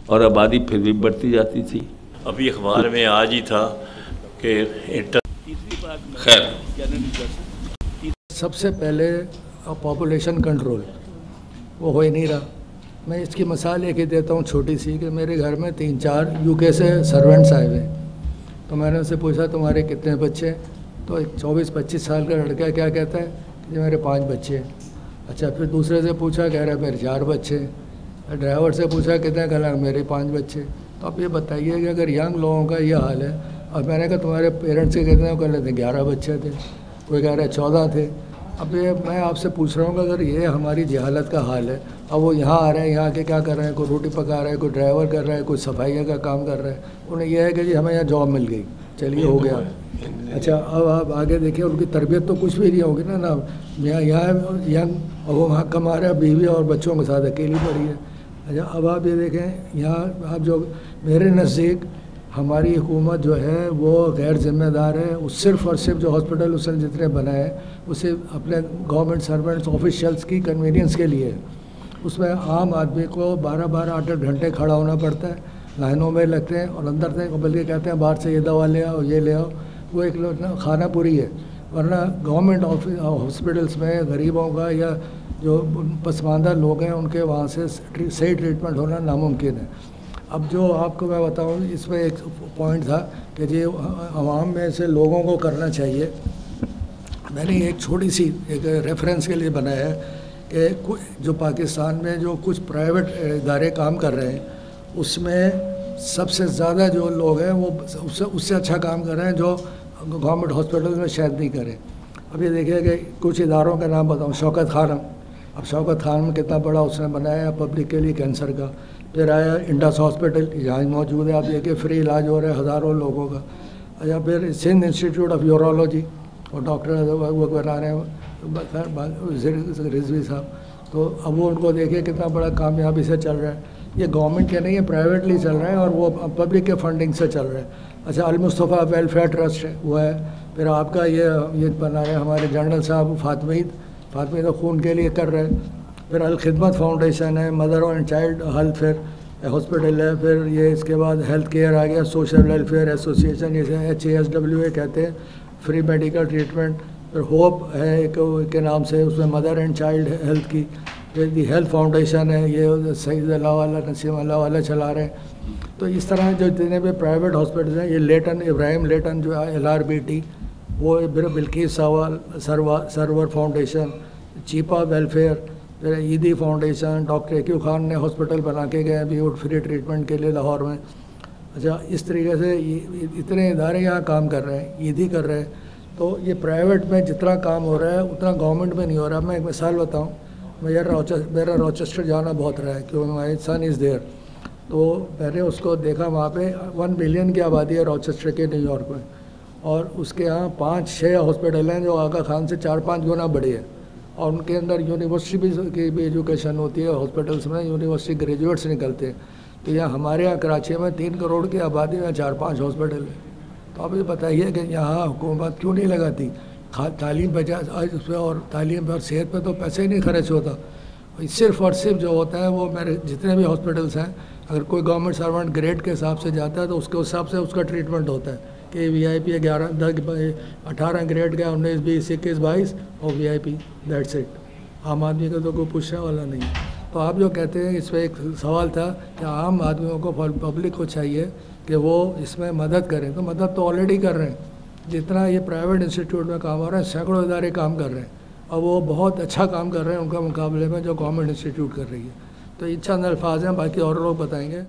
और आबादी फिर भी बढ़ती जाती थी। अभी अखबार में आज ही था कि खैर, सबसे पहले पॉपुलेशन कंट्रोल वो हो ही नहीं रहा। मैं इसकी मिसाल एक ही देता हूँ छोटी सी, कि मेरे घर में 3-4 यूके से सर्वेंट्स आए हुए। तो मैंने उनसे पूछा तुम्हारे कितने बच्चे, तो एक 24-25 साल का लड़का क्या कहता है कि मेरे 5 बच्चे। अच्छा, फिर दूसरे से पूछा, कह रहा है मेरे 4 बच्चे। ड्राइवर से पूछा कितने, कह रहा मेरे 5 बच्चे। तो आप ये बताइए कि अगर यंग लोगों का ये हाल है, और मैंने कहा तुम्हारे पेरेंट्स के कितने, कह रहे थे 11 बच्चे थे, कोई कह रहा है 14 थे। अब ये मैं आपसे पूछ रहा हूँ कि अगर ये हमारी जहालत का हाल है, अब वो यहाँ आ रहे हैं, यहाँ के क्या कर रहे हैं, कोई रोटी पका रहा है, कोई ड्राइवर कर रहा है, कोई सफाई का काम कर रहा है, उन्हें यह है कि जी हमें यहाँ जॉब मिल गई, चलिए हो गया। अच्छा, अब आप आगे देखिए उनकी तरबियत तो कुछ भी नहीं होगी ना यहाँ यंग, और वो वहाँ कमा रहे हैं, बीवी और बच्चों के साथ अकेली पड़ी है। अच्छा, अब आप ये देखें यहाँ आप जो मेरे नज़दीक हमारी हुकूमत जो है वो गैर जिम्मेदार है। वो सिर्फ़ और सिर्फ जो हॉस्पिटल उसने जितने बनाए उसे अपने गवर्नमेंट सर्वेंट्स ऑफिशियल्स की कन्वीनियंस के लिए। उसमें आम आदमी को 12-12 8-8 घंटे खड़ा होना पड़ता है, लाइनों में लगते हैं, और अंदर से बल्कि कहते हैं बाहर से ये दवा ले आओ, ये ले आओ। वो एक खाना पूरी है। वरना गवर्नमेंट हॉस्पिटल्स में गरीबों का या जो पसमानदा लोग हैं उनके वहाँ से सही ट्रीटमेंट होना नामुमकिन है। अब जो आपको मैं बताऊँ, इसमें एक पॉइंट था कि जी आवाम में से लोगों को करना चाहिए। मैंने एक छोटी सी एक रेफरेंस के लिए बनाया है कि जो पाकिस्तान में जो कुछ प्राइवेट इदारे काम कर रहे हैं उसमें सबसे ज़्यादा जो लोग हैं वो उससे अच्छा काम कर रहे हैं जो गवर्नमेंट हॉस्पिटल में शायद नहीं करें। अब ये देखिए कि कुछ इदारों का नाम बताऊँ, शौकत खानम। अब शौकत खानम कितना बड़ा उसने बनाया पब्लिक के लिए कैंसर का। फिर आया इंडस हॉस्पिटल, यहाँ मौजूद है, आप देखिए फ्री इलाज हो रहा है हज़ारों लोगों का। अच्छा, फिर सिंध इंस्टीट्यूट ऑफ यूरोलॉजी और डॉक्टर वो बना रहे हैं रिजवी साहब। तो अब वो उनको देखिए कितना बड़ा कामयाबी से चल रहा है। ये गवर्नमेंट के नहीं है, प्राइवेटली चल रहा है और वो पब्लिक के फंडिंग से चल रहा है। अच्छा, अल मुस्तफ़ा वेलफेयर ट्रस्ट है वो है। फिर आपका ये बना रहे हैं हमारे जनरल साहब फातमीद खून के लिए कर रहे हैं। फिर अल खिदमत फाउंडेशन है, mother and child health fair hospital है। फिर ये इसके बाद हेल्थ केयर आ गया, सोशल वेलफेयर एसोसिएशन, जिसे HASWA कहते हैं, फ्री मेडिकल ट्रीटमेंट। फिर होप है एक के नाम से, उसमें मदर एंड चाइल्ड हेल्थ की। फिर दी हेल्थ फाउंडेशन है, ये सईद अल्लाह वाला नसीम अल्लाह वाला चला रहे हैं। तो इस तरह जो जितने भी प्राइवेट हॉस्पिटल हैं, ये लेटन इब्राहिम लेटन जो है LRBT, वो Bilkis server foundation, Chhipa welfare, फिर ईदी फाउंडेशन, डॉक्टर AQ खान ने हॉस्पिटल बना के गए अभी वो फ्री ट्रीटमेंट के लिए लाहौर में। अच्छा, इस तरीके से इतने इदारे यहाँ काम कर रहे हैं, ईदी कर रहे हैं। तो ये प्राइवेट में जितना काम हो रहा है उतना गवर्नमेंट में नहीं हो रहा। मैं एक मिसाल बताऊँ, मेरा रॉचेस्टर जाना बहुत रहा है क्योंकि माई सन इज़ देयर। तो मैंने उसको देखा, वहाँ पे 1 मिलियन की आबादी है रॉचेस्टर के, न्यूयॉर्क में, और उसके यहाँ 5-6 हॉस्पिटल हैं जो आगा खान से 4-5 गुना बड़े हैं, और उनके अंदर यूनिवर्सिटी की भी एजुकेशन होती है। हॉस्पिटल्स में यूनिवर्सिटी ग्रेजुएट्स निकलते हैं। तो यहाँ हमारे यहाँ कराची में 3 करोड़ की आबादी में 4-5 हॉस्पिटल है। तो आप ये बताइए कि यहाँ हुकूमत क्यों नहीं लगाती तालीम पर, उस पर और तालीम पर सेहत पर तो पैसे ही नहीं खर्च होता। सिर्फ़ और सिर्फ जो होता है वो मेरे जितने भी हॉस्पिटल्स हैं, अगर कोई गवर्नमेंट सर्वेंट ग्रेड के हिसाब से जाता है तो उसके हिसाब से उसका ट्रीटमेंट होता है कि VIP 11 10 18 ग्रेड का, 19 20 21 22 और VIP, दैट्स इट। आम आदमी का तो कोई पूछने वाला नहीं। तो आप जो कहते हैं, इस पर एक सवाल था कि आम आदमियों को, पब्लिक को चाहिए कि वो इसमें मदद करें। तो मदद तो ऑलरेडी कर रहे हैं। जितना ये प्राइवेट इंस्टीट्यूट में काम हो रहा है, सैकड़ों इदारे काम कर रहे हैं और वो बहुत अच्छा काम कर रहे हैं उनका मुकाबले में जो गवर्नमेंट इंस्टीट्यूट कर रही है। तो ये चंद अल्फाज हैं, बाकी और लोग बताएंगे।